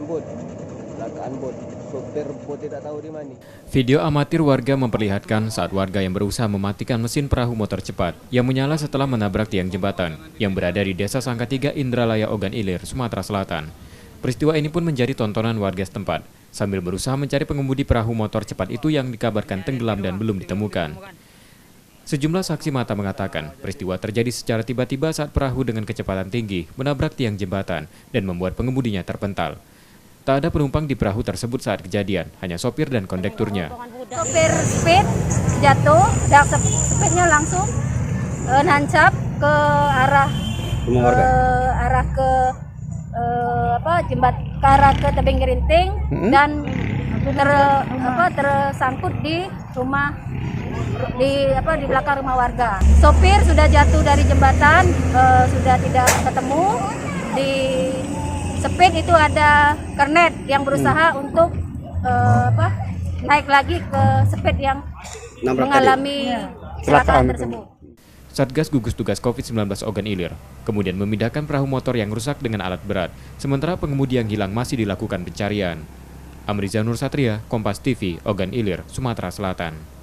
kecelakaan bot. Sopir bot tidak tahu di mana. Video amatir warga memperlihatkan saat warga yang berusaha mematikan mesin perahu motor cepat yang menyala setelah menabrak tiang jembatan yang berada di Desa Sangka 3 Indralaya Ogan Ilir, Sumatera Selatan. Peristiwa ini pun menjadi tontonan warga setempat sambil berusaha mencari pengemudi perahu motor cepat itu yang dikabarkan tenggelam dan belum ditemukan. Sejumlah saksi mata mengatakan peristiwa terjadi secara tiba-tiba saat perahu dengan kecepatan tinggi menabrak tiang jembatan dan membuat pengemudinya terpental. Tak ada penumpang di perahu tersebut saat kejadian, hanya sopir dan kondekturnya. Sopir speed jatuh, speednya langsung nancap ke arah ke tebing gerinting dan tersangkut di rumah di belakang rumah warga. Sopir sudah jatuh dari jembatan, sudah tidak ketemu. Di speed itu ada kernet yang berusaha untuk naik lagi ke speed yang mengalami kecelakaan tersebut. Satgas Gugus Tugas COVID-19 Ogan Ilir kemudian memindahkan perahu motor yang rusak dengan alat berat, sementara pengemudi yang hilang masih dilakukan pencarian. Amriza Nur Satria, Kompas TV, Ogan Ilir, Sumatera Selatan.